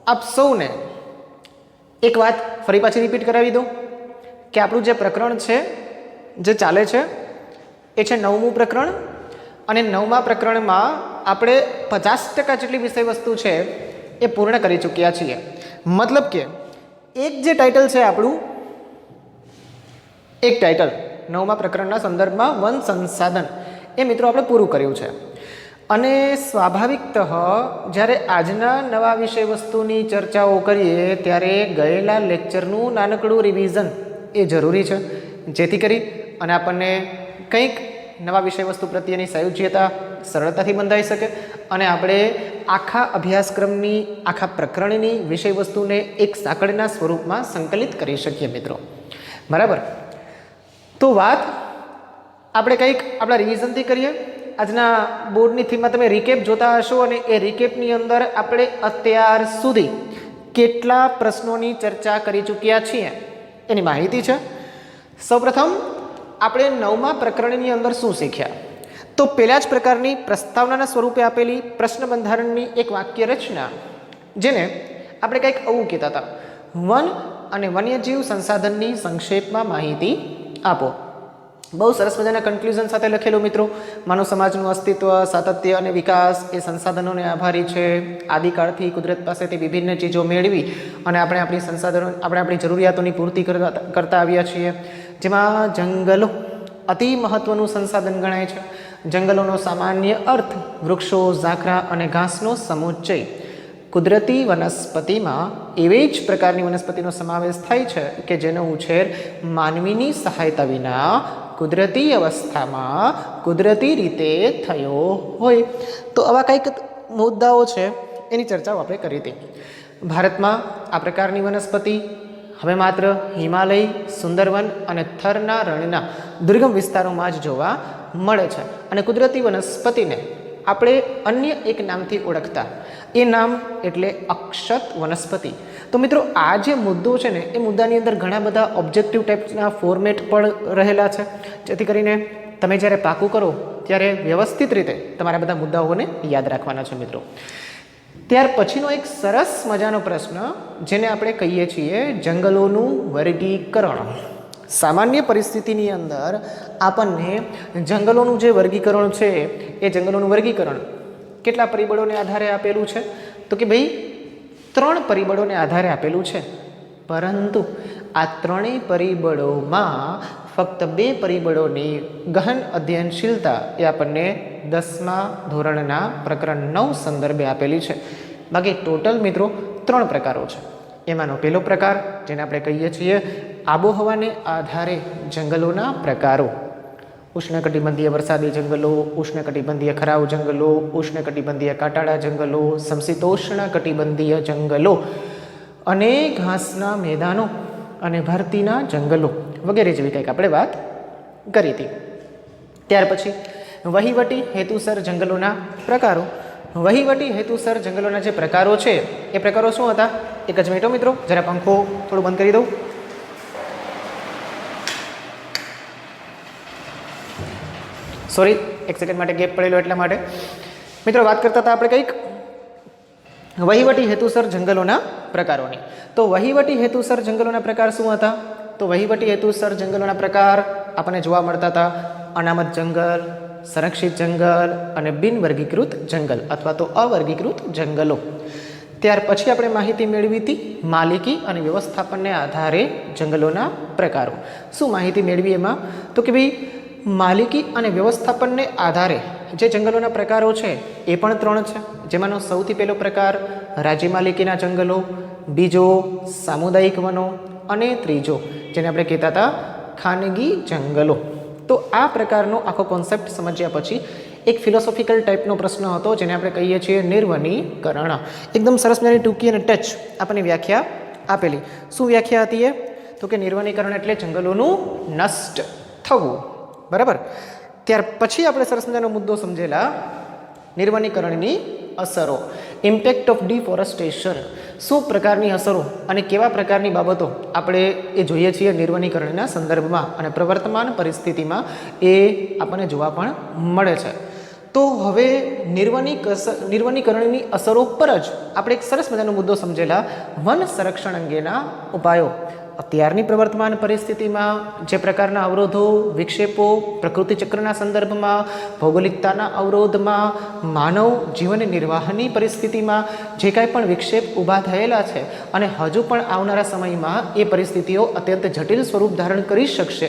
આપ સૌને એક વાત ફરી પાછી રિપીટ કરાવી દઉં કે આપણું જે પ્રકરણ છે જે ચાલે છે એ છે 9મું પ્રકરણ અને 9મા પ્રકરણમાં આપણે 50% જેટલી વિષય વસ્તુ છે એ પૂર્ણ કરી ચૂક્યા છીએ. મતલબ કે એક જે ટાઇટલ છે આપણું, એક ટાઇટલ 9મા પ્રકરણના સંદર્ભમાં વન સંસાધન એ મિત્રો આપણે પૂરું કર્યું છે. અને સ્વાભાવિકતઃ જ્યારે આજના નવા વિષય વસ્તુની ચર્ચાઓ કરીએ ત્યારે ગયેલા લેક્ચરનું નાનકડું રિવિઝન એ જરૂરી છે, જેથી કરી અને આપણને કંઈક નવા વિષય વસ્તુ પ્રત્યેની સાયુજ્યતા સરળતાથી બંધાઈ શકે અને આપણે આખા અભ્યાસક્રમની, આખા પ્રકરણની વિષય વસ્તુને એક સાંકળના સ્વરૂપમાં સંકલિત કરી શકીએ મિત્રો. બરાબર. તો વાત આપણે કંઈક આપણા રિવિઝનથી કરીએ. આજના બોર્ડની થીમમાં તમે રિકેપ જોતા હશો અને એ રિકેપની અંદર આપણે અત્યાર સુધી કેટલા પ્રશ્નોની ચર્ચા કરી ચૂક્યા છીએ એની માહિતી છે. સૌપ્રથમ આપણે 9મા પ્રકરણની અંદર શું શીખ્યા? તો પહેલા જ પ્રકારની પ્રસ્તાવનાના સ્વરૂપે આપેલી પ્રશ્ન બંધારણની એક વાક્ય રચના, જેને આપણે કંઈક આવું કહેતા હતા, વન અને વન્યજીવ સંસાધનની સંક્ષેપમાં માહિતી આપો. બહુ સરસ મજાના કન્ક્લુઝન સાથે લખેલું મિત્રો. માનવ સમાજનું અસ્તિત્વ, સાતત્ય અને વિકાસ એ સંસાધનોને આભારી છે. આદિકાળથી કુદરત પાસેથી વિભિન્ન ચીજો મેળવી અને આપણે આપણી જરૂરિયાતોની પૂર્તિ કરતા આવ્યા છીએ, જેમાં જંગલો અતિ મહત્વનું સંસાધન ગણાય છે. જંગલોનો સામાન્ય અર્થ વૃક્ષો, ઝાકરા અને ઘાસનો સમુચ્ચય. કુદરતી વનસ્પતિમાં એવી જ પ્રકારની વનસ્પતિનો સમાવેશ થાય છે કે જેનો ઉછેર માનવીની સહાયતા વિના કુદરતી અવસ્થામાં કુદરતી રીતે થયો હોય. તો આવા કંઈક મુદ્દાઓ છે એની ચર્ચાઓ આપણે કરી હતી. ભારતમાં આ પ્રકારની વનસ્પતિ હવે માત્ર હિમાલય, સુંદરવન અને થરના રણના દુર્ગમ વિસ્તારોમાં જ જોવા મળે છે. અને કુદરતી વનસ્પતિને આપણે અન્ય એક નામથી ઓળખતા, એ નામ એટલે અક્ષત વનસ્પતિ. તો મિત્રો આ જે મુદ્દો છે ને એ મુદ્દાની અંદર ઘણા બધા ઓબ્જેક્ટિવ ટાઈપ્સના ફોર્મેટ પણ રહેલા છે, જેથી કરીને તમે જ્યારે પાકું કરો ત્યારે વ્યવસ્થિત રીતે તમારા બધા મુદ્દાઓને યાદ રાખવાના છે મિત્રો. ત્યાર પછીનો એક સરસ મજાનો પ્રશ્ન, જેને આપણે કહીએ છીએ જંગલોનું વર્ગીકરણ. સામાન્ય પરિસ્થિતિની અંદર આપણને જંગલોનું જે વર્ગીકરણ છે એ જંગલોનું વર્ગીકરણ કેટલા પરિબળોને આધારે આપેલું છે? તો કે ભાઈ 3 પરિબળોને આધારે આપેલું છે. પરંતુ આ 3 પરિબળોમાં ફક્ત 2 પરિબળોની ગહન અધ્યયનશીલતા એ આપણને 10મા ધોરણના પ્રકરણ 9 સંદર્ભે આપેલી છે. બાકી ટોટલ મિત્રો 3 પ્રકારો છે. એમાંનો પહેલો પ્રકાર, જેને આપણે કહીએ છીએ આબોહવાને આધારે જંગલોના પ્રકારો. ઉષ્ણકટિબંધીય વરસાદી જંગલો, ઉષ્ણકટિબંધીય ખરાઉ જંગલો, ઉષ્ણકટિબંધીય કાંટાળા જંગલો, સમશીતોષ્ણ કટિબંધીય જંગલો અને ઘાસના મેદાનો અને ભરતીના જંગલો વગેરે જેવી કંઈક આપણે વાત કરી હતી. ત્યાર પછી વહીવટી હેતુસર જંગલોના પ્રકારો. વહીવટી હેતુસર જંગલોના જે પ્રકારો છે એ પ્રકારો શું હતા? એક જ મિનિટ મિત્રો, જરા પંખો થોડું બંધ કરી દઉં. સોરી, એક સેકન્ડ માટે ગેપ પડેલો એટલા માટે. મિત્રો વાત કરતા હતા આપણે કંઈક વહીવટી હેતુસર જંગલોના પ્રકારોની. તો વહીવટી હેતુસર જંગલોના પ્રકાર શું હતા? તો વહીવટી હેતુસર જંગલોના પ્રકાર આપણને જોવા મળતા હતા અનામત જંગલ, સંરક્ષિત જંગલ અને બિનવર્ગીકૃત જંગલ અથવા તો અવર્ગીકૃત જંગલો. ત્યાર પછી આપણે માહિતી મેળવી હતી માલિકી અને વ્યવસ્થાપનને આધારે જંગલોના પ્રકારો. શું માહિતી મેળવી એમાં? તો કે ભાઈ માલિકી અને વ્યવસ્થાપનને આધારે જે જંગલોના પ્રકારો છે એ પણ 3 છે. જેમાંનો સૌથી પહેલો પ્રકાર રાજ્ય માલિકીના જંગલો, બીજો સામુદાયિક વનો અને ત્રીજો જેને આપણે કહેતા હતા ખાનગી જંગલો. તો આ પ્રકારનો આખો કોન્સેપ્ટ સમજ્યા પછી એક ફિલોસોફિકલ ટાઈપનો પ્રશ્ન હતો, જેને આપણે કહીએ છીએ નિર્વનીકરણ. એકદમ સરસ મજાની ટૂંકી અને ટચ આપણને વ્યાખ્યા આપેલી. શું વ્યાખ્યા હતી એ? તો કે નિર્વનીકરણ એટલે જંગલોનું નષ્ટ થવું. બરાબર. ત્યાર પછી આપણે સરસ મજાનો મુદ્દો સમજેલા નિર્વનીકરણની અસરો, ઇમ્પેક્ટ ઓફ ડિફોરેસ્ટેશન. શું પ્રકારની અસરો અને કેવા પ્રકારની બાબતો આપણે એ જોઈએ છીએ નિર્વનીકરણના સંદર્ભમાં અને પ્રવર્તમાન પરિસ્થિતિમાં એ આપણને જોવા પણ મળે છે. તો હવે નિર્વનીકરણની અસરો પર જ આપણે એક સરસ મજાનો મુદ્દો સમજેલા વન સંરક્ષણ અંગેના ઉપાયો. અત્યારની પ્રવર્તમાન પરિસ્થિતિમાં જે પ્રકારના અવરોધો, વિક્ષેપો, પ્રકૃતિ ચક્રના સંદર્ભમાં, ભૌગોલિકતાના અવરોધમાં, માનવ જીવન નિર્વાહની પરિસ્થિતિમાં જે કાંઈ પણ વિક્ષેપ ઊભા થયેલા છે અને હજુ પણ આવનારા સમયમાં એ પરિસ્થિતિઓ અત્યંત જટિલ સ્વરૂપ ધારણ કરી શકશે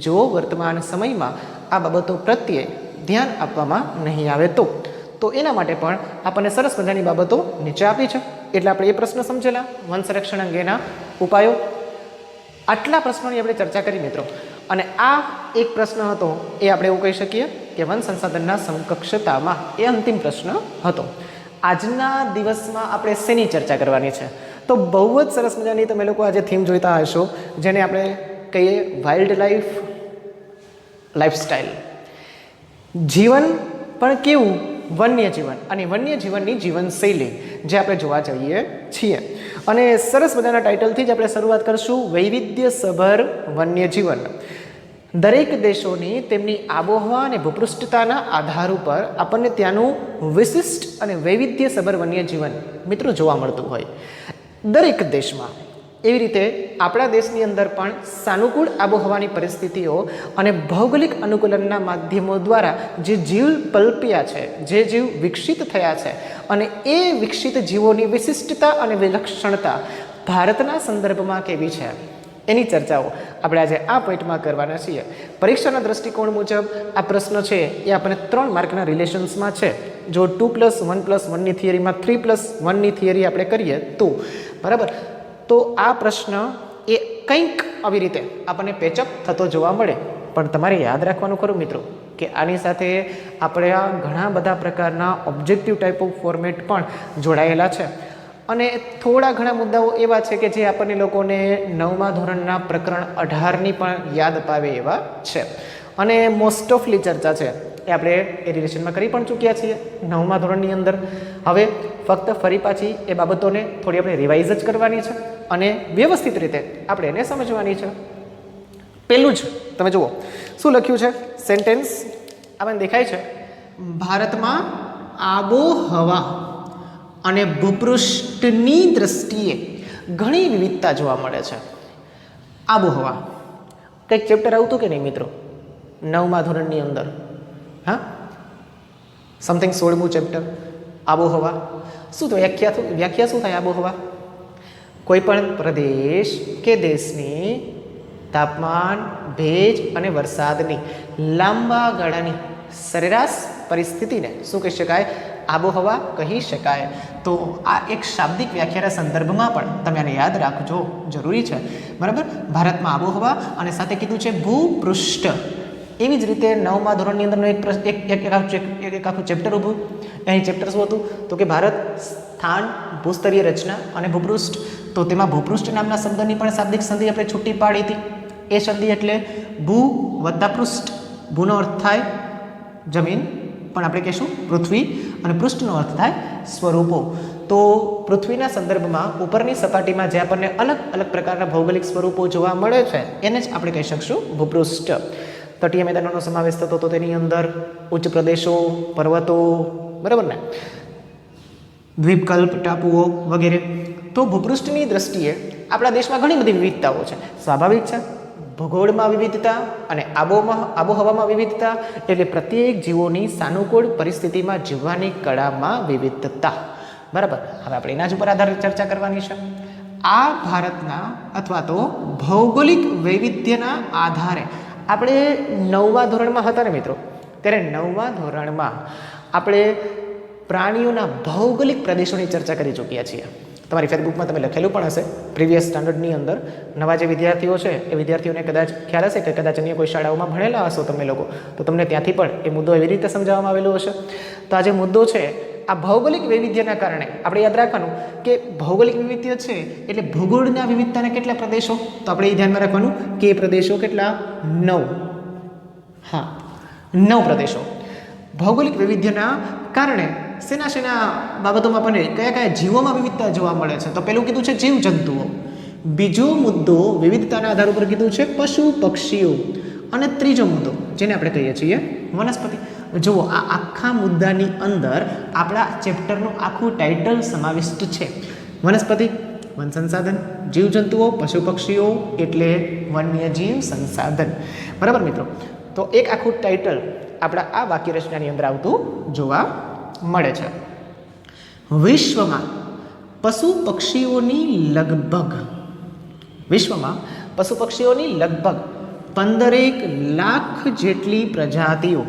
જો વર્તમાન સમયમાં આ બાબતો પ્રત્યે ધ્યાન આપવામાં નહીં આવે તો એના માટે પણ આપણને સરસ મજાની બાબતો નીચે આપી છે. એટલે આપણે એ પ્રશ્ન સમજેલા વન સંરક્ષણ અંગેના ઉપાયો. આટલા પ્રશ્નોની આપણે ચર્ચા કરી મિત્રો. અને આ એક પ્રશ્ન હતો એ આપણે એવું કહી શકીએ કે વન સંસાધનના સમકક્ષતામાં એ અંતિમ પ્રશ્ન હતો. આજના દિવસમાં આપણે શેની ચર્ચા કરવાની છે? તો બહુ જ સરસ મજાની તમે લોકો આજે થીમ જોઈતા હશો, જેને આપણે કહીએ વાઇલ્ડ લાઈફસ્ટાઈલ. જીવન પણ કેવું? વન્ય જીવન, અને વન્ય જીવનની જીવનશૈલી જે આપણે જોવા જઈએ છીએ. અને સરસ મજાના ટાઇટલથી જ આપણે શરૂઆત કરીશું, વૈવિધ્યસભર વન્ય જીવન. દરેક દેશોની તેમની આબોહવા અને ભૂપૃષ્ઠતાના આધાર ઉપર આપણને ત્યાંનું વિશિષ્ટ અને વૈવિધ્યસભર વન્ય જીવન મિત્રો જોવા મળતું હોય દરેક દેશમાં. એવી રીતે આપણા દેશની અંદર પણ સાનુકૂળ આબોહવાની પરિસ્થિતિઓ અને ભૌગોલિક અનુકૂલનના માધ્યમો દ્વારા જે જીવ પલ્પ્યા છે, જે જીવ વિકસિત થયા છે, અને એ વિકસિત જીવોની વિશિષ્ટતા અને વિલક્ષણતા ભારતના સંદર્ભમાં કેવી છે એની ચર્ચાઓ આપણે આજે આ પોઈન્ટમાં કરવાના છીએ. પરીક્ષાના દ્રષ્ટિકોણ મુજબ આ પ્રશ્ન છે એ આપણને 3 માર્કના રિલેશન્સમાં છે. જો 2+1+1ની થિયરીમાં 3+1ની થિયરી આપણે કરીએ તો બરાબર, તો આ પ્રશ્ન એ કંઈક આવી રીતે આપણને પેચઅપ થતો જોવા મળે. પણ તમારે યાદ રાખવાનું ખરું મિત્રો કે આની સાથે આપણે આ ઘણા બધા પ્રકારના ઓબ્જેક્ટિવ ટાઈપ ઓફ ફોર્મેટ પણ જોડાયેલા છે. અને થોડા ઘણા મુદ્દાઓ એવા છે કે જે આપણને લોકોને 9મા ધોરણના પ્રકરણ 18ની પણ યાદ અપાવે એવા છે. અને મોસ્ટ ઓફલી ચર્ચા છે એ આપણે એ રિલેશનમાં કરી પણ ચૂક્યા છીએ 9મા ધોરણની અંદર. હવે ફક્ત ફરી પાછી એ બાબતોને થોડી આપણે રિવાઇઝ જ કરવાની છે અને વ્યવસ્થિત રીતે આપણે એને સમજવાની છે. પહેલું જ તમે જુઓ શું લખ્યું છે સેન્ટેન્સ આપણને દેખાય છે, ભારતમાં આબોહવા અને ભૂપૃષ્ઠની દ્રષ્ટિએ ઘણી વિવિધતા જોવા મળે છે. આબોહવા કંઈક ચેપ્ટર આવતું કે નહીં મિત્રો 9મા ધોરણની અંદર? હા, સમથિંગ 16મું ચેપ્ટર આબોહવા. શું તો વ્યાખ્યા શું થાય આબોહવા? કોઈ પણ પ્રદેશ કે દેશની તાપમાન, ભેજ અને વરસાદની લાંબા ગાળાની સરેરાશ પરિસ્થિતિને શું કહી શકાય? આબોહવા કહી શકાય. તો આ એક શાબ્દિક વ્યાખ્યાના સંદર્ભમાં પણ તમે આને યાદ રાખજો, જરૂરી છે બરાબર. ભારતમાં આબોહવા અને સાથે કીધું છે ભૂપૃષ્ઠ. એવી જ રીતે 9મા ધોરણની અંદરનો એક આખું ચેપ્ટર ઊભું. અહીં ચેપ્ટર શું હતું? તો કે ભારત, સ્થાન, ભૂસ્તરીય રચના અને ભૂપૃષ્ઠ. તો તેમાં ભૂપૃષ્ઠ નામના શબ્દની પણ શાબ્દિક સંધિ આપણે છૂટી પાડી હતી. એ સંધિ એટલે ભૂ વત્તા પૃષ્ઠ. ભૂનો અર્થ થાય જમીન, પણ આપણે કહીશું પૃથ્વી, અને પૃષ્ઠનો અર્થ થાય સ્વરૂપો. તો પૃથ્વીના સંદર્ભમાં ઉપરની સપાટીમાં જે આપણને અલગ અલગ પ્રકારના ભૌગોલિક સ્વરૂપો જોવા મળે છે એને જ આપણે કહી શકશું ભૂપૃષ્ઠ. તટીય મેદાનોનો સમાવેશ થતો તો તેની અંદર ઉચ્ચ પ્રદેશો, પર્વતો, બરાબર ને, દ્વીપકલ્પ, ટાપુઓ વગેરે. તો ભૂપૃષ્ઠની દ્રષ્ટિએ આપણા દેશમાં ઘણી બધી વિવિધતાઓ છે. સ્વાભાવિક છે, ભૂગોળમાં વિવિધતા અને આબોહવામાં વિવિધતા એટલે પ્રત્યેક જીવોની સાનુકૂળ પરિસ્થિતિમાં જીવવાની કળામાં વિવિધતા. બરાબર, હવે આપણે એના જ ઉપર આધારિત ચર્ચા કરવાની છે. આ ભારતના અથવા તો ભૌગોલિક વૈવિધ્યના આધારે આપણે 9મા ધોરણમાં હતા ને મિત્રો, ત્યારે 9મા ધોરણમાં આપણે પ્રાણીઓના ભૌગોલિક પ્રદેશોની ચર્ચા કરી ચૂક્યા છીએ. તમારી ફેસબુકમાં તમે લખેલું પણ હશે પ્રીવિયસ સ્ટાન્ડર્ડની અંદર. નવા જે વિદ્યાર્થીઓ છે એ વિદ્યાર્થીઓને કદાચ ખ્યાલ હશે કે કદાચ અન્ય કોઈ શાળાઓમાં ભણેલા હશો તમે લોકો, તો તમને ત્યાંથી પણ એ મુદ્દો એવી રીતે સમજાવવામાં આવેલો હશે. તો આ જે મુદ્દો છે, આ ભૌગોલિક વૈવિધ્યના કારણે આપણે યાદ રાખવાનું કે ભૌગોલિક વૈવિધ્ય છે એટલે ભૂગોળના વિવિધતાના કેટલા પ્રદેશો? તો આપણે એ ધ્યાનમાં રાખવાનું કે એ પ્રદેશો કેટલા? 9. હા, 9 પ્રદેશો. ભૌગોલિક વૈવિધ્યના કારણે શેના બાબતોમાં પણ કયા કયા જીવોમાં વિવિધતા જોવા મળે છે? તો પેલું કીધું છે જીવજંતુઓ. બીજો મુદ્દો વિવિધતાના આધાર ઉપર કીધું છે પશુ પક્ષીઓ. અને ત્રીજો મુદ્દો જેને આપણે કહીએ છીએ વનસ્પતિ. જુઓ આ આખા મુદ્દાની અંદર આપણા ચેપ્ટરનું આખું ટાઇટલ સમાવિષ્ટ છે. વનસ્પતિ, વન સંસાધન, જીવજંતુઓ, પશુ પક્ષીઓ એટલે વન્યજીવ સંસાધન. બરાબર મિત્રો? તો એક આખું ટાઇટલ આપણા આ વાક્ય રચનાની અંદર આવતું જોવા મળે છે. વિશ્વમાં પશુ પક્ષીઓની લગભગ 15 લાખ જેટલી પ્રજાતિઓ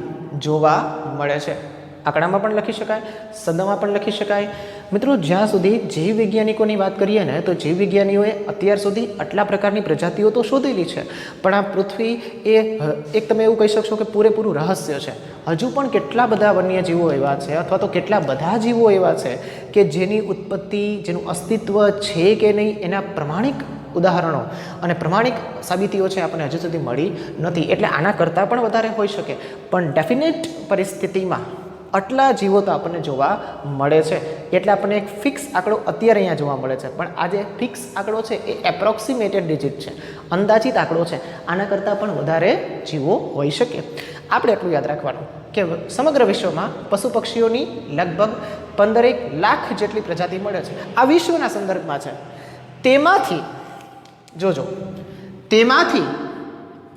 જોવા મળે છે. આંકડામાં પણ લખી શકાય, શબ્દમાં પણ લખી શકાય. મિત્રો, જ્યાં સુધી જીવ વૈજ્ઞાનિકોની વાત કરીએ ને તો જીવ વિજ્ઞાનીઓએ અત્યાર સુધી આટલા પ્રકારની પ્રજાતિઓ તો શોધેલી છે, પણ આ પૃથ્વી એ એક તમે એવું કહી શકશો કે પૂરેપૂરું રહસ્ય છે. હજુ પણ કેટલા બધા વન્યજીવો એવા છે અથવા તો કેટલા બધા જીવો એવા છે કે જેની ઉત્પત્તિ, જેનું અસ્તિત્વ છે કે નહીં એના પ્રમાણિક ઉદાહરણો અને પ્રમાણિક સાબિતીઓ છે આપણને હજુ સુધી મળી નથી. એટલે આના કરતાં પણ વધારે હોઈ શકે, પણ ડેફિનેટ પરિસ્થિતિમાં આટલા જીવો તો આપણને જોવા મળે છે. એટલે આપણને એક ફિક્સ આંકડો અત્યારે અહીંયા જોવા મળે છે, પણ આ જે ફિક્સ આંકડો છે એ એપ્રોક્સિમેટેડ ડિજિટ છે, અંદાજિત આંકડો છે. આના કરતાં પણ વધારે જીવો હોઈ શકે. આપણે એટલું યાદ રાખવાનું કે સમગ્ર વિશ્વમાં પશુ પક્ષીઓની લગભગ 15 લાખ જેટલી પ્રજાતિ મળે છે. આ વિશ્વના સંદર્ભમાં છે. તેમાંથી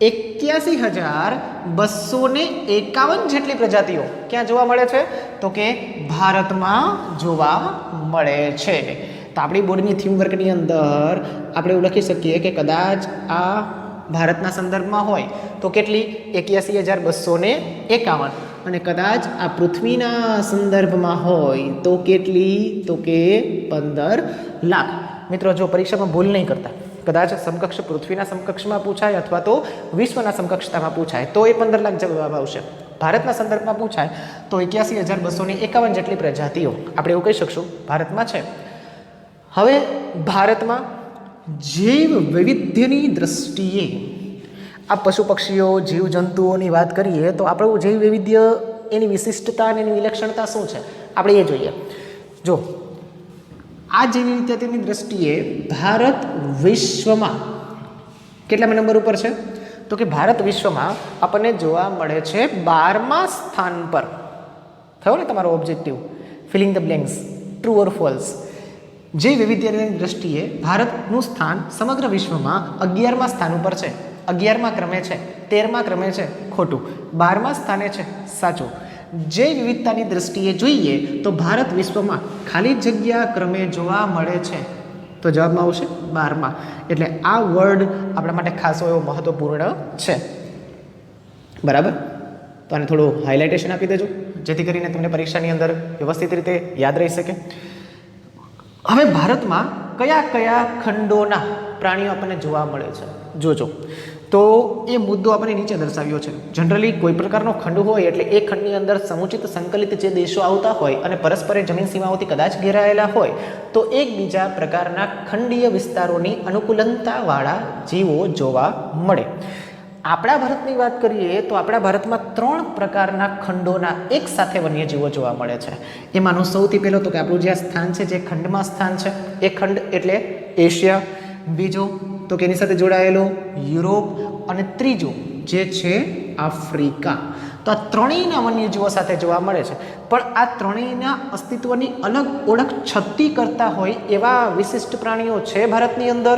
81,251 જેટલી પ્રજાતિઓ ક્યાં જોવા મળે છે? તો કે ભારતમાં જોવા મળે છે. તો આપણી બોર્ડની થીમ વર્કની અંદર આપણે એવું લખી શકીએ કે કદાચ આ ભારતના સંદર્ભમાં હોય તો કેટલી? 81,251. અને કદાચ આ પૃથ્વીના સંદર્ભમાં હોય તો કેટલી? તો કે 15 લાખ. મિત્રો, જો પરીક્ષામાં ભૂલ નહીં કરતા, કદાચ સમકક્ષ પૃથ્વીના સમકક્ષમાં પૂછાય અથવા તો વિશ્વના સમકક્ષતામાં પૂછાય તો એ 15 લાખ જવાબ આવશે. ભારતના સંદર્ભમાં પૂછાય તો 81,251 જેટલી પ્રજાતિઓ આપણે એવું કહી શકશું ભારતમાં છે. હવે ભારતમાં જૈવ વૈવિધ્યની દ્રષ્ટિએ આ પશુ પક્ષીઓ, જીવજંતુઓની વાત કરીએ તો આપણું જૈવ વૈવિધ્ય, એની વિશિષ્ટતા અને એની વિલક્ષણતા શું છે આપણે એ જોઈએ. જો આ જૈવ વૈવિધ્યની દ્રષ્ટિએ ભારત વિશ્વમાં કેટલામા નંબર ઉપર છે? તો કે ભારત વિશ્વમાં આપણને જોવા મળે છે 12મા સ્થાન પર. થયો ને તમારો objective? Filling the blanks, true or false. જૈવ વૈવિધ્યની દ્રષ્ટિએ ભારતનું સ્થાન સમગ્ર વિશ્વમાં 11મા સ્થાન ઉપર છે. 11મા ક્રમે છે, 13મા ક્રમે છે, ખોટું. 12મા સ્થાને છે, સાચું. જૈવ વિવિધતાની દ્રષ્ટિએ જોઈએ તો ભારત વિશ્વમાં ખાલી જગ્યા ક્રમે જોવા મળે છે. તો જવાબમાં આવશે 12મા. એટલે આ વર્ડ આપણા માટે ખાસો એવો મહત્વપૂર્ણ છે. બરાબર? તો આને થોડું હાઇલાઇટેશન આપી દેજો જેથી કરીને તમને પરીક્ષાની અંદર વ્યવસ્થિત રીતે યાદ રહી શકે. હવે ભારતમાં કયા કયા ખંડોના પ્રાણીઓ આપણને જોવા મળે છે જોજો. તો એ મુદ્દો આપણે નીચે દર્શાવ્યો છે. જનરલી કોઈ પ્રકારનો ખંડ હોય એટલે એ ખંડની અંદર સમુચિત સંકલિત જે દેશો આવતા હોય અને પરસ્પરે જમીન સીમાઓથી કદાચ ઘેરાયેલા હોય તો એકબીજા પ્રકારના ખંડીય વિસ્તારોની અનુકૂલનતાવાળા જીવો જોવા મળે. આપણા ભારતની વાત કરીએ તો આપણા ભારતમાં 3 પ્રકારના ખંડોના એક સાથે વન્યજીવો જોવા મળે છે. એમાંનું સૌથી પહેલો તો કે આપણું જે સ્થાન છે, જે ખંડમાં સ્થાન છે એ ખંડ એટલે એશિયા. બીજો તો કે એની સાથે જોડાયેલો યુરોપ. અને ત્રીજું જે છે આફ્રિકા. તો આ ત્રણેયના વન્યજીવો સાથે જોવા મળે છે. પણ આ ત્રણેયના અસ્તિત્વની અલગ ઓળખ છતી કરતા હોય એવા વિશિષ્ટ પ્રાણીઓ છે ભારતની અંદર?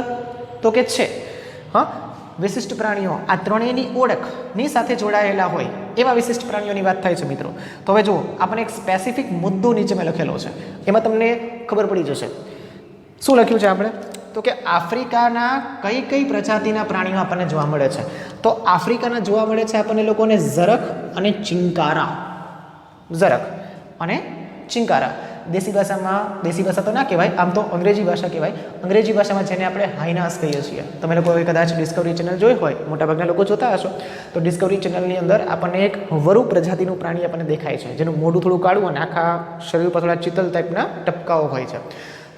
તો કે છે. હા, વિશિષ્ટ પ્રાણીઓ આ ત્રણેયની ઓળખની સાથે જોડાયેલા હોય એવા વિશિષ્ટ પ્રાણીઓની વાત થાય છે મિત્રો. તો હવે જુઓ, આપણને એક સ્પેસિફિક મુદ્દો નીચે મેં લખેલો છે, એમાં તમને ખબર પડી જશે. શું લખ્યું છે આપણે? તો કે આફ્રિકાના કઈ કઈ પ્રજાતિના પ્રાણીઓ આપણને જોવા મળે છે? તો આફ્રિકાના જોવા મળે છે આપણને લોકોને ઝરખ અને ચિંકારા. ઝરખ અને ચિંકારા. દેશી ભાષા તો ના કહેવાય, આમ તો અંગ્રેજી ભાષા કહેવાય. અંગ્રેજી ભાષામાં જેને આપણે હાઇનાસ કહીએ છીએ. તમે લોકો કદાચ ડિસ્કવરી ચેનલ જોઈ હોય, મોટાભાગના લોકો જોતા હશો, તો ડિસ્કવરી ચેનલની અંદર આપણને એક વરુ પ્રજાતિનું પ્રાણી આપણને દેખાય છે, જેનું મોઢું થોડું કાળું અને આખા શરીર પર થોડા ચિતલ ટાઈપના ટપકાઓ હોય છે.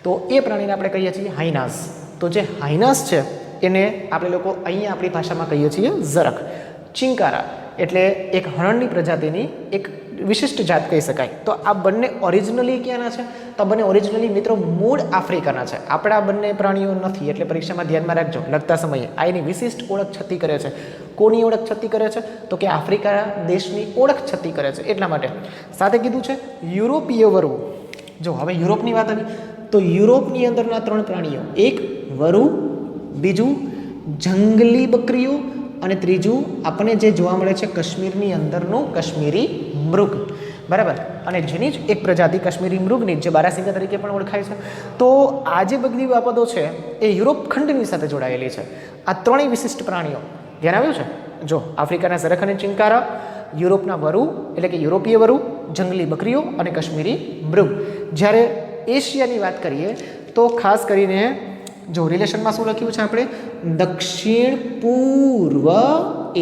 તો એ પ્રાણીને આપણે કહીએ છીએ હાઇનાસ. તો જે હાઇનાસ છે એને આપણે લોકો અહીંયા આપણી ભાષામાં કહીએ છીએ ઝરખ. ચિંકારા એટલે એક હરણની પ્રજાતિની એક વિશિષ્ટ જાત કહી શકાય. તો આ બંને ઓરિજિનલી ક્યાંના છે? તો બંને ઓરિજિનલી મિત્રો મૂળ આફ્રિકાના છે. આપણા બંને પ્રાણીઓ નથી, એટલે પરીક્ષામાં ધ્યાનમાં રાખજો લખતા સમયે આ એની વિશિષ્ટ ઓળખ છતી કરે છે. કોની ઓળખ છતી કરે છે? તો કે આફ્રિકા દેશની ઓળખ છતી કરે છે. એટલા માટે સાથે કીધું છે યુરોપીય વરુ. જો હવે યુરોપની વાત આવી તો યુરોપની અંદરના 3 પ્રાણીઓ, એક વરુ, બીજું જંગલી બકરીઓ અને ત્રીજું આપણને જે જોવા મળે છે કાશ્મીરની અંદરનું કાશ્મીરી મૃગ. બરાબર. અને જેની જ એક પ્રજાતિ કાશ્મીરી મૃગની જે બારાસિંગા તરીકે પણ ઓળખાય છે. તો આ જે બધી બાબતો છે એ યુરોપ ખંડની સાથે જોડાયેલી છે. આ 3 વિશિષ્ટ પ્રાણીઓ ધ્યાન આવ્યું છે? જો આફ્રિકાના ઝરખ અને ચિંકારા, યુરોપના વરુ એટલે કે યુરોપીય વરુ, જંગલી બકરીઓ અને કાશ્મીરી મૃગ. જ્યારે એશિયાની વાત કરીએ તો ખાસ કરીને જો રિલેશનમાં શું લખ્યું છે આપણે? દક્ષિણ પૂર્વ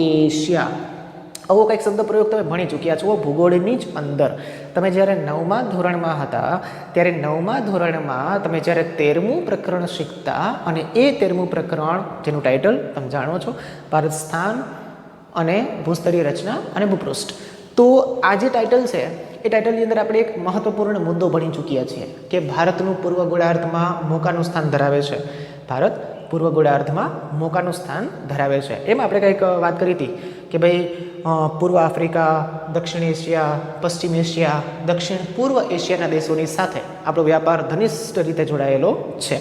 એશિયા. આવો કંઈક શબ્દ પ્રયોગ તમે ભણી ચૂક્યા છો ભૂગોળની જ અંદર. તમે જ્યારે 9મા ધોરણમાં હતા ત્યારે 9મા ધોરણમાં તમે જ્યારે 13મું પ્રકરણ શીખતા અને એ 13મું પ્રકરણ જેનું ટાઇટલ તમે જાણો છો ભારત સ્થાન અને ભૂસ્તરીય રચના અને ભૂપૃષ્ઠ. તો આ જે ટાઇટલ છે એ ટાઇટલની અંદર આપણે એક મહત્વપૂર્ણ મુદ્દો ભણી ચૂક્યા છીએ કે ભારતનું પૂર્વ ગોળાર્ધમાં મોકાનું સ્થાન ધરાવે છે. ભારત પૂર્વ ગોળાર્ધમાં મોકાનું સ્થાન ધરાવે છે. એમાં આપણે કંઈક વાત કરી હતી કે ભાઈ પૂર્વ આફ્રિકા, દક્ષિણ એશિયા, પશ્ચિમ એશિયા, દક્ષિણ પૂર્વ એશિયાના દેશોની સાથે આપણો વ્યાપાર ઘનિષ્ઠ રીતે જોડાયેલો છે.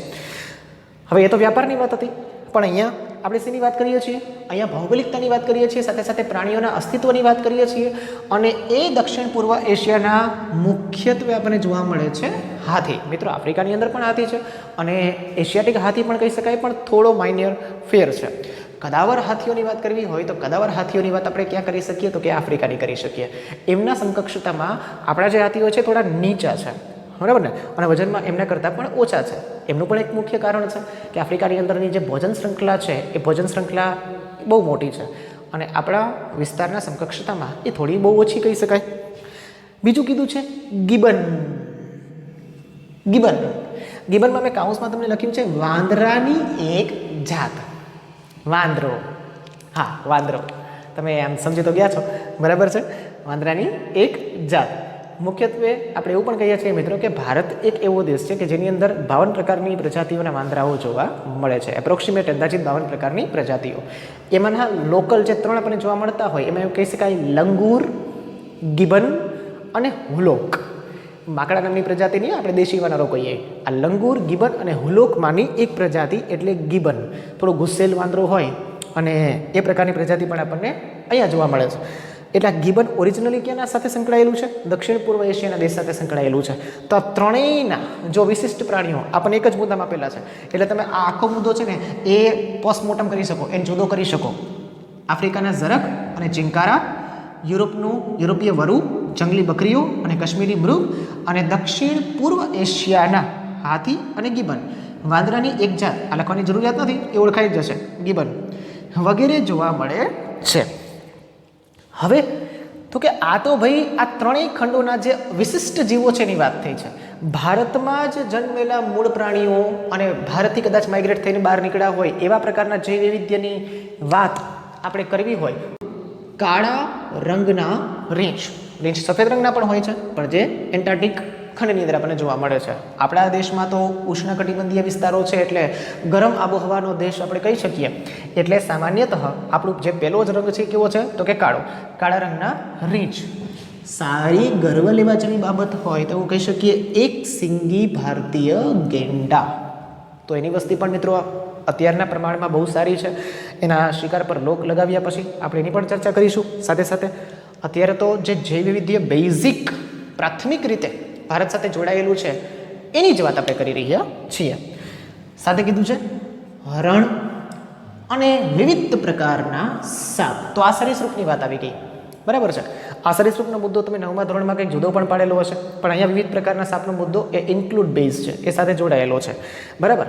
હવે એ તો વ્યાપારની વાત હતી, પણ અહીંયા આપણે શેની વાત કરીએ છીએ? અહીંયા ભૌગોલિકતાની વાત કરીએ છીએ, સાથે સાથે પ્રાણીઓના અસ્તિત્વની વાત કરીએ છીએ. અને એ દક્ષિણ પૂર્વ એશિયાના મુખ્યત્વે આપણને જોવા મળે છે હાથી. મિત્રો આફ્રિકાની અંદર પણ હાથી છે અને એશિયાટિક હાથી પણ કહી શકાય, પણ થોડો માઇનર ફેર છે. કદાવર હાથીઓની વાત કરવી હોય તો કદાવર હાથીઓની વાત આપણે ક્યાં કરી શકીએ? તો કે આફ્રિકાની કરી શકીએ. એમના સમકક્ષતામાં આપણા જે હાથીઓ છે થોડા નીચા છે, બરાબર ને? અને વજનમાં એમના કરતાં પણ ઓછા છે. એમનું પણ એક મુખ્ય કારણ છે કે આફ્રિકાની અંદરની જે ભોજન શૃંખલા છે એ ભોજન શૃંખલા બહુ મોટી છે અને આપણા વિસ્તારના સમકક્ષતામાં એ થોડી બહુ ઓછી કહી શકાય. બીજું કીધું છે ગિબન. ગિબન ગિબનમાં મેં કાઉન્સમાં તમને લખ્યું છે વાંદરાની એક જાત. વાંદરો, હા વાંદરો, તમે આમ સમજી તો ગયા છો, બરાબર છે? વાંદરાની એક જાત. મુખ્યત્વે આપણે એવું પણ કહીએ છીએ મિત્રો કે ભારત એક એવો દેશ છે કે જેની અંદર 52 પ્રકારની પ્રજાતિઓના વાંદરાઓ જોવા મળે છે. એપ્રોક્સિમેટ અંદાજિત 52 પ્રકારની પ્રજાતિઓ. એમાંના લોકલ જે 3 આપણને જોવા મળતા હોય એમાં એવું કહી શકાય લંગૂર, ગિબન અને હુલોક. માકડા નામની પ્રજાતિની આપણે દેશી વાનરો કહીએ. આ લંગૂર, ગિબન અને હુલોકમાંની એક પ્રજાતિ એટલે ગિબન. થોડો ગુસ્સેલ વાંદરો હોય અને એ પ્રકારની પ્રજાતિ પણ આપણને અહીંયા જોવા મળે છે. એટલે આ ગિબન ઓરિજિનલી ક્યાંના સાથે સંકળાયેલું છે? દક્ષિણ પૂર્વ એશિયાના દેશ સાથે સંકળાયેલું છે. તો આ ત્રણેયના જો વિશિષ્ટ પ્રાણીઓ આપણને એક જ મુદ્દામાં આપેલા છે, એટલે તમે આ આખો મુદ્દો છે ને એ પોસ્ટમોર્ટમ કરી શકો, એને જુદો કરી શકો. આફ્રિકાના ઝરખ અને ચિંકારા, યુરોપીય વરુ, જંગલી બકરીઓ અને કાશ્મીરી મૃગ, અને દક્ષિણ પૂર્વ એશિયાના હાથી અને ગિબન. વાંદરાની એક જાત, આ લખવાની જરૂરિયાત નથી, એ ઓળખાઈ જશે, ગિબન વગેરે જોવા મળે છે. હવે તો કે આ તો ભાઈ આ ત્રણેય ખંડોના જે વિશિષ્ટ જીવો છે એની વાત થઈ છે. ભારતમાં જ જન્મેલા મૂળ પ્રાણીઓ અને ભારતથી કદાચ માઇગ્રેટ થઈને બહાર નીકળ્યા હોય એવા પ્રકારના જૈવ વૈવિધ્યની વાત આપણે કરવી હોય, કાળા રંગના રીંછ સફેદ રંગના પણ હોય છે, પણ જે એન્ટાર્કટિક ખંડની અંદર આપણને જોવા મળે છે. આપણા દેશમાં તો ઉષ્ણકટિબંધીય વિસ્તારો છે એટલે ગરમ આબોહવાનો દેશ આપણે કહી શકીએ. એટલે સામાન્યતઃ આપણું જે પહેલો જ રંગ છે કેવો છે? તો કે કાળા રંગના રીંછ. સારી ગર્વ લેવા જેવી બાબત હોય તો એવું કહી શકીએ એક સિંગી ભારતીય ગેંડા. તો એની વસ્તી પણ મિત્રો અત્યારના પ્રમાણમાં બહુ સારી છે. એના શિકાર પર લોક લગાવ્યા પછી આપણે એની પણ ચર્ચા કરીશું. સાથે સાથે અત્યારે તો જે જૈવ વૈવિધ્ય બેઝિક પ્રાથમિક રીતે ભારત સાથે જોડાયેલું છે એની જ વાત આપણે કરી રહ્યા છીએ. સાથે કીધું છે હરણ અને વિવિધ પ્રકારના સાપ. તો આ સરીસૃપની વાત આવી ગઈ, બરાબર છે? આ સરીસૃપનો મુદ્દો તમે 9મા ધોરણમાં કંઈક જુદો પણ પાડેલો હશે, પણ અહીંયા વિવિધ પ્રકારના સાપનો મુદ્દો એ ઇન્ક્લુડ બેઝ છે, એ સાથે જોડાયેલો છે, બરાબર?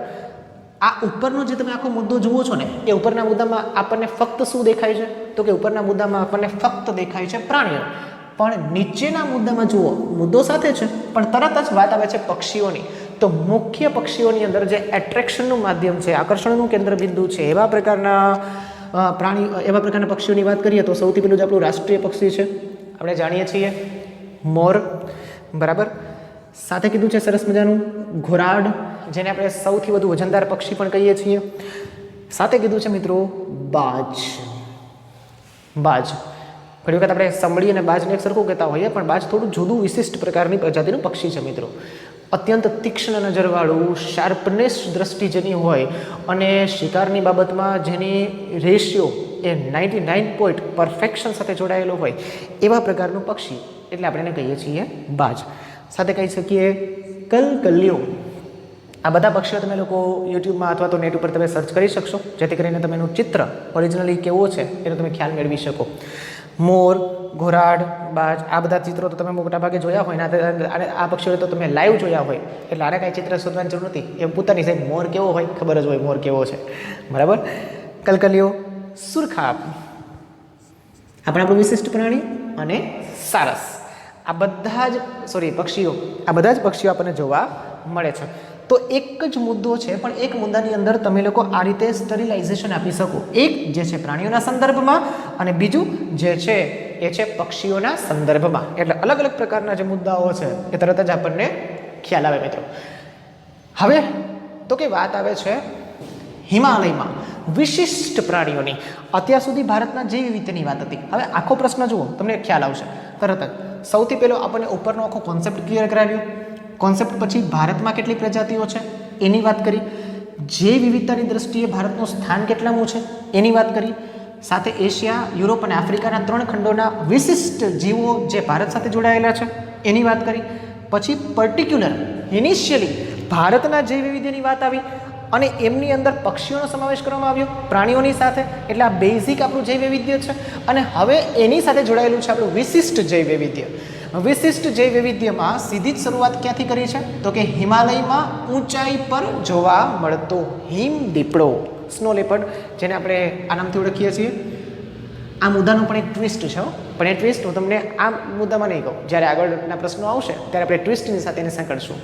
આ ઉપરનો જે તમે આખો મુદ્દો જુઓ છો ને એ ઉપરના મુદ્દામાં આપણને ફક્ત શું દેખાય છે? તો કે ઉપરના મુદ્દામાં આપણને ફક્ત દેખાય છે પ્રાણીઓ. પણ નીચેના મુદ્દામાં જુઓ, મુદ્દો સાથે છે પણ તરત જ વાત આવે છે પક્ષીઓની. તો મુખ્ય પક્ષીઓની અંદર જે એટ્રેક્શનનું માધ્યમ છે, આકર્ષણનું કેન્દ્રબિંદુ છે, એવા પ્રકારના પક્ષીઓની વાત કરીએ તો સૌથી પહેલું જ આપણું રાષ્ટ્રીય પક્ષી છે, આપણે જાણીએ છીએ મોર, બરાબર. સાથે કીધું છે સરસ મજાનું ઘોરાડ, જેને આપણે સૌથી વધુ વજનદાર પક્ષી પણ કહીએ છીએ. સાથે કીધું છે મિત્રો બાજ. બાજ ઘણી વખત આપણે સંભળી અને બાજને એક સરખું કહેતા હોઈએ, પણ બાજ થોડું જુદું વિશિષ્ટ પ્રકારની પ્રજાતિનું પક્ષી છે મિત્રો. અત્યંત તીક્ષ્ણ નજરવાળું, શાર્પનેસ દ્રષ્ટિ જેની હોય અને શિકારની બાબતમાં જેની રેશિયો એ 99 પરફેક્શન સાથે જોડાયેલો હોય એવા પ્રકારનું પક્ષી, એટલે આપણે એને કહીએ છીએ બાજ. સાથે કહી શકીએ કલકલિયો. આ બધા પક્ષીઓ તમે લોકો યુટ્યુબમાં અથવા તો નેટ ઉપર તમે સર્ચ કરી શકશો, જેથી કરીને તમે એનું ચિત્ર ઓરિજિનલી કેવો છે એનો તમે ખ્યાલ મેળવી શકો. મોર, ઘોરાડ, બાજ આ બધા ચિત્રો તો તમે મોટા ભાગે જોયા હોય અને આ પક્ષીઓ તો તમે લાઈવ જોયા હોય, એટલે આને કાંઈ ચિત્ર શોધવાની જરૂર નથી. એ પોતાની સાહેબ મોર કેવો હોય ખબર જ હોય મોર કેવો છે, બરાબર. કલકલિયો, સુરખાબ આ પણ આપણું વિશિષ્ટ પ્રાણી, અને સારસ. આ બધા જ પક્ષીઓ આપણને જોવા મળે છે. તો એક જ મુદ્દો છે, પણ એક મુદ્દાની અંદર તમે લોકો આ રીતે સ્ટરીલાઇઝેશન આપી શકો. એક જે છે પ્રાણીઓના સંદર્ભમાં, અને બીજું જે છે એ છે પક્ષીઓના સંદર્ભમાં. એટલે અલગ અલગ પ્રકારના જે મુદ્દાઓ છે એ તરત જ આપણને ખ્યાલ આવે મિત્રો. હવે તો કે વાત આવે છે હિમાલયમાં વિશિષ્ટ પ્રાણીઓની. અત્યાર સુધી ભારતના જૈવ વિવિધતાની વાત હતી. હવે આખો પ્રશ્ન જુઓ, તમને ખ્યાલ આવશે તરત જ. સૌથી પહેલો આપણને ઉપરનો આખો કોન્સેપ્ટ ક્લિયર કરાવ્યો. કોન્સેપ્ટ પછી ભારતમાં કેટલી પ્રજાતિઓ છે એની વાત કરી. જૈવ વિવિધતાની દ્રષ્ટિએ ભારતનું સ્થાન કેટલામું છે એની વાત કરી. સાથે એશિયા, યુરોપ અને આફ્રિકાના 3 ખંડોના વિશિષ્ટ જીવો જે ભારત સાથે જોડાયેલા છે એની વાત કરી. પછી પર્ટિક્યુલર ઇનિશિયલી ભારતના જૈવ વિવિધતાની વાત આવી અને એમની અંદર પક્ષીઓનો સમાવેશ કરવામાં આવ્યો પ્રાણીઓની સાથે. એટલે આ બેઝિક આપણું જૈવ વૈવિધ્ય છે. અને હવે એની સાથે જોડાયેલું છે આપણું વિશિષ્ટ જૈવ વૈવિધ્ય. વિશિષ્ટ જૈવ વૈવિધ્યમાં સીધી જ શરૂઆત ક્યાંથી કરી છે તો કે હિમાલયમાં ઊંચાઈ પર જોવા મળતો હિમદીપડો, સ્નો લેપર્ડ, જેને આપણે આ નામથી ઓળખીએ છીએ. આ મુદ્દાનો પણ એક ટ્વિસ્ટ છે, પણ એ ટ્વિસ્ટ હું તમને આ મુદ્દામાં નહીં કહું. જ્યારે આગળના પ્રશ્નો આવશે ત્યારે આપણે ટ્વિસ્ટની સાથે એને સાંકળશું.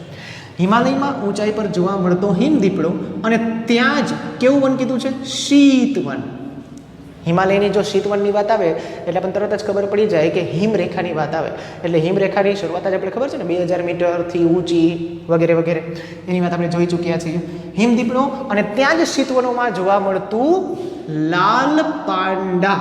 હિમાલયમાં ઊંચાઈ પર જોવા મળતો હિમદીપડો, અને ત્યાં જ કેવું વન કીધું છે? શીતવન. હિમાલયની જો શીતવનની વાત આવે એટલે આપણને તરત જ ખબર પડી જાય કે હિમરેખાની વાત આવે. એટલે હિમરેખાની શરૂઆત જ આપણે ખબર છે ને 2000 મીટરથી ઊંચી વગેરે વગેરે, એની વાત આપણે જોઈ ચૂક્યા છીએ. હિમદીપડો અને ત્યાં જ શીતવનોમાં જોવા મળતું લાલ પાંડા.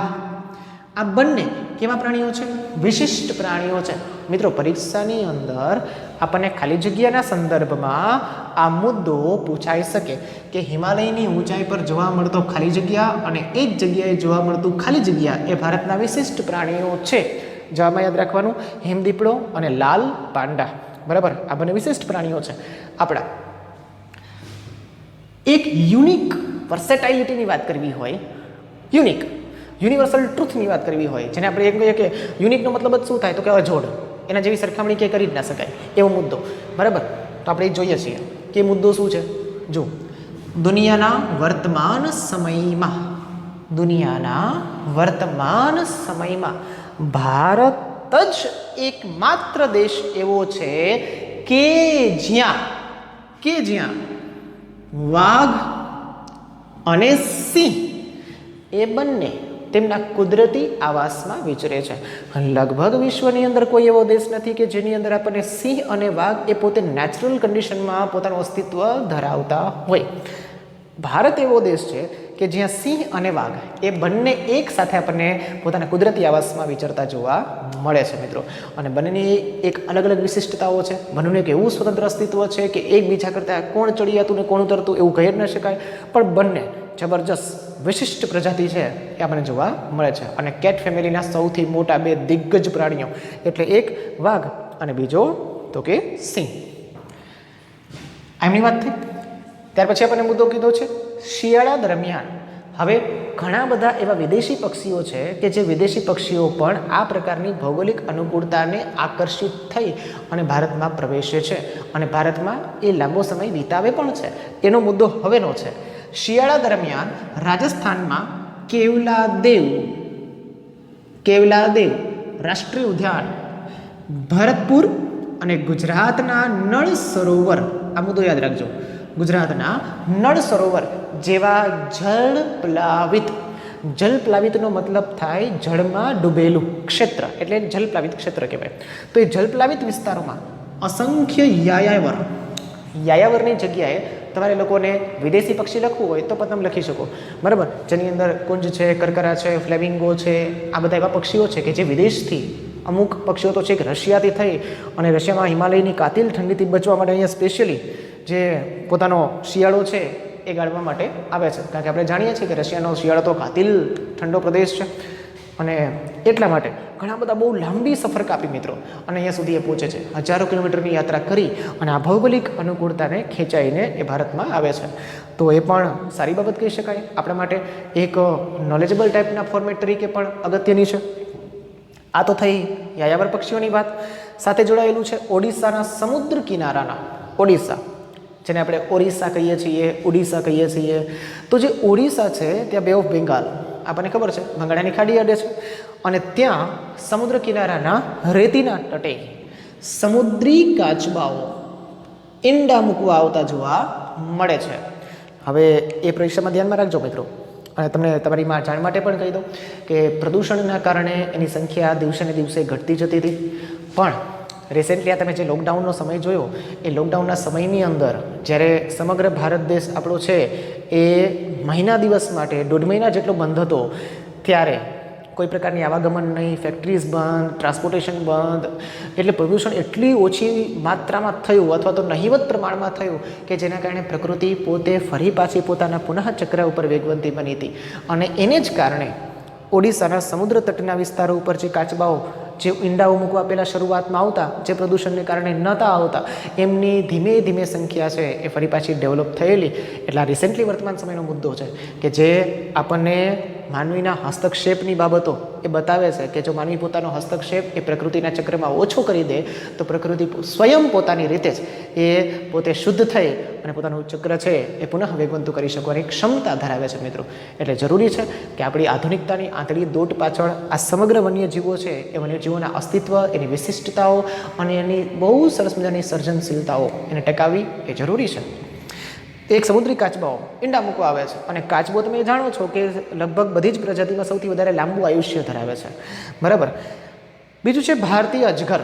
આ બંને કેવા પ્રાણીઓ છે? વિશિષ્ટ પ્રાણીઓ છે મિત્રો. પરીક્ષાની અંદર આપણને ખાલી જગ્યાના સંદર્ભમાં આ મુદ્દો પૂછાઈ શકે કે હિમાલયની ઊંચાઈ પર જોવા મળતો ખાલી જગ્યા અને એ જ જગ્યાએ જોવા મળતું ખાલી જગ્યા એ ભારતના વિશિષ્ટ પ્રાણીઓ છે. જવાબમાં યાદ રાખવાનું હિમદીપડો અને લાલ પાંડા, બરાબર. આ બંને વિશિષ્ટ પ્રાણીઓ છે આપણા. એક યુનિક વર્સેટાઇલિટીની વાત કરવી હોય, યુનિવર્સલ ટ્રુથની વાત કરવી હોય, જેને આપણે એમ કહીએ કે યુનિકનો મતલબ જ શું થાય તો કે અજોડ, એના જેવી સરખામણી કે કરી જ ના શકાય એવો મુદ્દો, બરાબર. તો આપણે એ જોઈએ છીએ કે મુદ્દો શું છે. જો દુનિયાના વર્તમાન સમયમાં ભારત જ એકમાત્ર દેશ એવો છે કે જ્યાં વાઘ અને સિંહ એ બંને તેમના કુદરતી આવાસમાં વિચરે છે. લગભગ વિશ્વની અંદર કોઈ એવો દેશ નથી કે જેની અંદર આપણને સિંહ અને વાઘ એ પોતે નેચરલ કન્ડિશનમાં પોતાનું અસ્તિત્વ ધરાવતા હોય. ભારત એવો દેશ છે કે જ્યાં સિંહ અને વાઘ એ બંને એક સાથે આપણને પોતાના કુદરતી આવાસમાં વિચરતા જોવા મળે છે મિત્રો. અને બંનેની એક અલગ અલગ વિશિષ્ટતાઓ છે. બંનેનું એક એવું સ્વતંત્ર અસ્તિત્વ છે કે એકબીજા કરતાં કોણ ચડિયાતું ને કોણ ઉતરતું એવું કહી જ ન શકાય, પણ બંને જબરજસ્ત વિશિષ્ટ પ્રજાતિ છે એ આપણને જોવા મળે છે. અને કેટ ફેમિલીના સૌથી મોટા 2 દિગ્ગજ પ્રાણીઓ એટલે એક વાઘ અને બીજો તો કે સિંહ. એમની વાત થઈ. ત્યાર પછી આપણને મુદ્દો કીધો છે શિયાળા દરમિયાન. હવે ઘણા બધા એવા વિદેશી પક્ષીઓ છે કે જે વિદેશી પક્ષીઓ પણ આ પ્રકારની ભૌગોલિક અનુકૂળતાને આકર્ષિત થઈ અને ભારતમાં પ્રવેશે છે અને ભારતમાં એ લાંબો સમય વિતાવે પણ છે. એનો મુદ્દો હવેનો છે. શિયાળા દરમિયાન રાજસ્થાનમાં કેવલાદેવ રાષ્ટ્રીય ઉદ્યાન, ભરતપુર અને ગુજરાતના નળ સરોવર, આ મુદ્દો યાદ રાખજો, ગુજરાતના નળ સરોવર જેવા જળ પ્લાવિત જલપ્લાવિતનો મતલબ થાય જળમાં ડૂબેલું ક્ષેત્ર, એટલે જલપ્લાવિત ક્ષેત્ર કહેવાય. તો એ જલપ્લાવિત વિસ્તારોમાં અસંખ્ય યાયાવરની જગ્યાએ તમારે લોકોને વિદેશી પક્ષી લખવું હોય તો પણ તમે લખી શકો, બરાબર. જેની અંદર કુંજ છે, કરકરા છે, ફ્લેમિંગો છે, આ બધા એવા પક્ષીઓ છે કે જે વિદેશથી, અમુક પક્ષીઓ તો છે કે રશિયાથી થઈ અને રશિયામાં હિમાલયની કાતિલ ઠંડીથી બચવા માટે અહીંયા સ્પેશિયલી જે પોતાનો શિયાળો છે એ ગાળવા માટે આવે છે. કારણ કે આપણે જાણીએ છીએ કે રશિયાનો શિયાળો તો કાતિલ ઠંડો પ્રદેશ છે અને એટલા માટે ઘણા બધા બહુ લાંબી સફર કાપી મિત્રો અને અહીંયા સુધી એ પહોંચે છે. હજારો કિલોમીટરની યાત્રા કરી અને આ ભૌગોલિક અનુકૂળતાને ખેંચાઈને એ ભારતમાં આવે છે. તો એ પણ સારી બાબત કહી શકાય, આપણા માટે એક નોલેજેબલ ટાઈપના ફોર્મેટ તરીકે પણ અગત્યની છે. આ તો થઈ યાયાવર પક્ષીઓની વાત. સાથે જોડાયેલું છે ઓડિશાના સમુદ્ર કિનારાના, ઓડિશા જેને આપણે ઓરિસ્સા કહીએ છીએ, ઓડિશા કહીએ છીએ. તો જે ઓડિશા છે ત્યાં બે ઓફ બેંગાલ આપણને ખબર છે, બંગાળાની ખાડી અડે છે અને ત્યાં સમુદ્ર કિનારાના રેતીના તટે સમુદ્રી કાચબાઓ ઈંડા મૂકવા આવતા જોવા મળે છે. હવે એ પરીક્ષામાં ધ્યાનમાં રાખજો મિત્રો. અને તમને તમારી જાણ માટે પણ કહી દઉં કે પ્રદૂષણના કારણે એની સંખ્યા દિવસે ને દિવસે ઘટતી જતી હતી. પણ રિસેન્ટલી આ તમે જે લોકડાઉનનો સમય જોયો, એ લોકડાઉનના સમયની અંદર જ્યારે સમગ્ર ભારત દેશ આપણો છે એ મહિના દિવસ માટે 1.5 મહિના જેટલો બંધ હતો, ત્યારે કોઈ પ્રકારની આવાગમન નહીં, ફેક્ટરીઝ બંધ, ટ્રાન્સપોર્ટેશન બંધ, એટલે પ્રદૂષણ એટલી ઓછી માત્રામાં થયું અથવા તો નહિવત પ્રમાણમાં થયું કે જેના કારણે પ્રકૃતિ પોતે ફરી પાછી પોતાના પુનઃચક્ર ઉપર વેગવંતી બની હતી. અને એને જ કારણે ઓડિશાના સમુદ્ર તટના વિસ્તારો ઉપર જે કાચબાઓ જે ઈંડાઓ મૂકવા પહેલાં શરૂઆતમાં આવતા, જે પ્રદૂષણને કારણે નહોતા આવતા, એમની ધીમે ધીમે સંખ્યા છે એ ફરી પાછી ડેવલપ થયેલી. એટલે આ રિસેન્ટલી વર્તમાન સમયનો મુદ્દો છે કે જે આપણને માનવીના હસ્તક્ષેપની બાબતો એ બતાવે છે કે જો માનવી પોતાનો હસ્તક્ષેપ એ પ્રકૃતિના ચક્રમાં ઓછો કરી દે તો પ્રકૃતિ સ્વયં પોતાની રીતે જ એ પોતે શુદ્ધ થઈ અને પોતાનું ચક્ર છે એ પુનઃ વેગવંતું કરી શકવાની ક્ષમતા ધરાવે છે મિત્રો. એટલે જરૂરી છે કે આપણી આધુનિકતાની આંતળી દોટ પાછળ આ સમગ્ર વન્યજીવો છે એ વન્યજીવોના અસ્તિત્વ, એની વિશિષ્ટતાઓ અને એની બહુ સરસ મજાની સર્જનશીલતાઓ એને ટકાવવી એ જરૂરી છે. એક સમુદ્રી કાચબાઓ ઈંડા મૂકવા આવે છે અને કાચબો તમે જાણો છો કે લગભગ બધી જ પ્રજાતિમાં સૌથી વધારે લાંબુ આયુષ્ય ધરાવે છે, બરાબર. બીજું છે ભારતીય અજગર,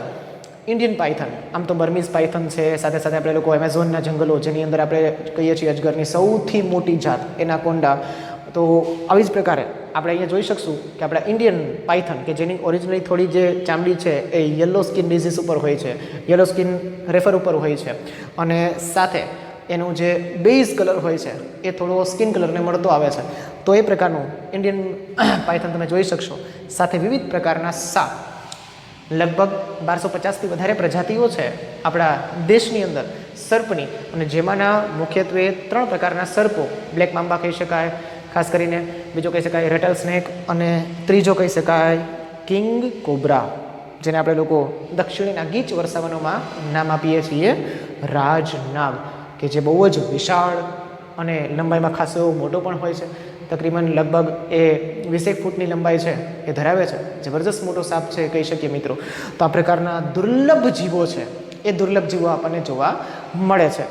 ઇન્ડિયન પાયથન. આમ તો બર્મીઝ પાયથન છે, સાથે સાથે આપણે લોકો એમેઝોનના જંગલો જેની અંદર આપણે કહીએ છીએ અજગરની સૌથી મોટી જાત એનાકોન્ડા. તો આવી જ પ્રકારે આપણે અહીંયા જોઈ શકશું કે આપણા ઇન્ડિયન પાયથન કે જેની ઓરિજિનલી થોડી જે ચામડી છે એ યલો સ્કિન ડિઝીઝ ઉપર હોય છે, યલો સ્કિન રેફર ઉપર હોય છે અને સાથે એનું જે બેઝ કલર હોય છે એ થોડો સ્કિન કલરને મળતો આવે છે. તો એ પ્રકારનું ઇન્ડિયન પાયથન તમે જોઈ શકશો. સાથે વિવિધ પ્રકારના સાપ, લગભગ 1250થી વધારે પ્રજાતિઓ છે આપણા દેશની અંદર સર્પની, અને જેમાંના મુખ્યત્વે 3 પ્રકારના સર્પો, બ્લેક મામ્બા કહી શકાય ખાસ કરીને, બીજો કહી શકાય રેટલ સ્નેક, અને ત્રીજો કહી શકાય કિંગ કોબ્રા, જેને આપણે લોકો દક્ષિણીના ગીચ વરસાવનોમાં નામ આપીએ છીએ રાજનાગ, કે જે બહુ જ વિશાળ અને લંબાઈમાં ખાસો એવો મોટો પણ હોય છે. તકરીબન લગભગ એ 20 ફૂટની લંબાઈ છે એ ધરાવે છે. જબરજસ્ત મોટો સાપ છે કહી શકીએ મિત્રો. તો આ પ્રકારના દુર્લભ જીવો છે એ દુર્લભ જીવો આપણને જોવા મળે છે.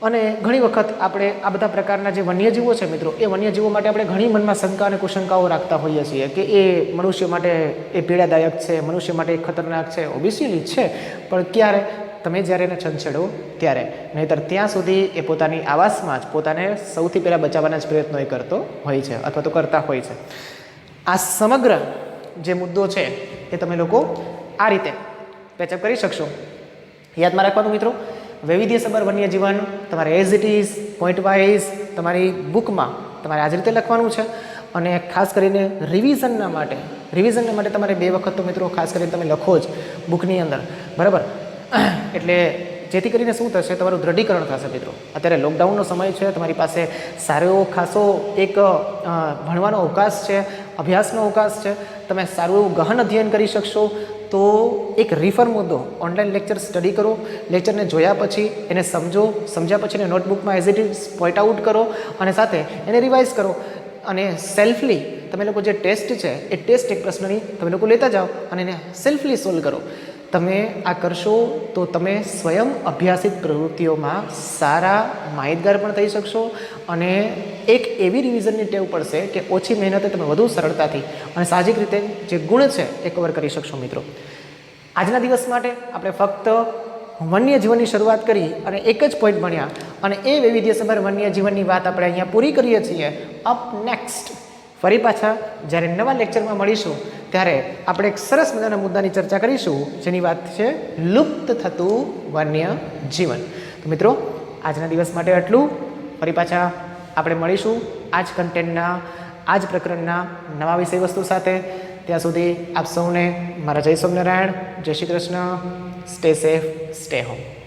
અને ઘણી વખત આપણે આ બધા પ્રકારના જે વન્યજીવો છે મિત્રો, એ વન્યજીવો માટે આપણે ઘણી મનમાં શંકા અને કુશંકાઓ રાખતા હોઈએ છીએ કે એ મનુષ્ય માટે એ પીડાદાયક છે, મનુષ્ય માટે ખતરનાક છે. ઓબ્વિયસલી છે, પણ ક્યારે? તમે જ્યારે એને છંછેડો ત્યારે, નહીંતર ત્યાં સુધી એ પોતાની આવાસમાં જ પોતાને સૌથી પહેલાં બચાવવાના જ પ્રયત્નો એ કરતો હોય છે અથવા તો કરતા હોય છે. આ સમગ્ર જે મુદ્દો છે એ તમે લોકો આ રીતે પેચઅપ કરી શકશો. યાદમાં રાખવાનું મિત્રો, વૈવિધ્યસભર વન્યજીવન તમારે as it is point wise તમારી બુકમાં તમારે આ જ રીતે લખવાનું છે. અને ખાસ કરીને રિવિઝનના માટે તમારે 2 વખત તો મિત્રો ખાસ કરીને તમે લખો જ બુકની અંદર, બરાબર. એટલે જેથી કરીને શું થશે, તમારું દ્રઢીકરણ થશે મિત્રો. અત્યારે લોકડાઉનનો સમય છે, તમારી પાસે સારો એવો ખાસો એક ભણવાનો અવકાશ છે, અભ્યાસનો અવકાશ છે, તમે સારું એવું ગહન અધ્યયન કરી શકશો. તો એક રિફર મુદ્દો, ઓનલાઈન લેક્ચર સ્ટડી કરો, લેક્ચરને જોયા પછી એને સમજો, સમજ્યા પછી એને નોટબુકમાં as it is point out કરો અને સાથે એને રિવાઇઝ કરો. અને સેલ્ફલી તમે લોકો જે ટેસ્ટ છે એ ટેસ્ટ એક પ્રશ્નની તમે લોકો લેતા જાઓ અને એને સેલ્ફલી સોલ્વ કરો. તમે આ કરશો તો તમે સ્વયં અભ્યાસિત પ્રવૃત્તિઓમાં સારા માહિતગાર પણ થઈ શકશો અને એક એવી રિવિઝનની ટેવ પડશે કે ઓછી મહેનતે તમે વધુ સરળતાથી અને સાહજિક રીતે જે ગુણ છે એ કવર કરી શકશો મિત્રો. આજના દિવસ માટે આપણે ફક્ત વન્યજીવનની શરૂઆત કરી અને એક જ પોઈન્ટ ભણ્યા અને એ વૈવિધ્યસભર વન્યજીવનની વાત આપણે અહીંયા પૂરી કરીએ છીએ. અપ નેક્સ્ટ ફરી પાછા જ્યારે નવા લેક્ચરમાં મળીશું ત્યારે આપણે એક સરસ મજાના મુદ્દાની ચર્ચા કરીશું જેની વાત છે લુપ્ત થતું વન્ય જીવન. તો મિત્રો આજના દિવસ માટે આટલું. ફરી પાછા આપણે મળીશું આ જ કન્ટેન્ટના આ જ પ્રકરણના નવા વિષય વસ્તુ સાથે. ત્યાં સુધી આપ સૌને મારા જય સ્વામિનારાયણ, જય Shri Krishna. Stay safe, stay home.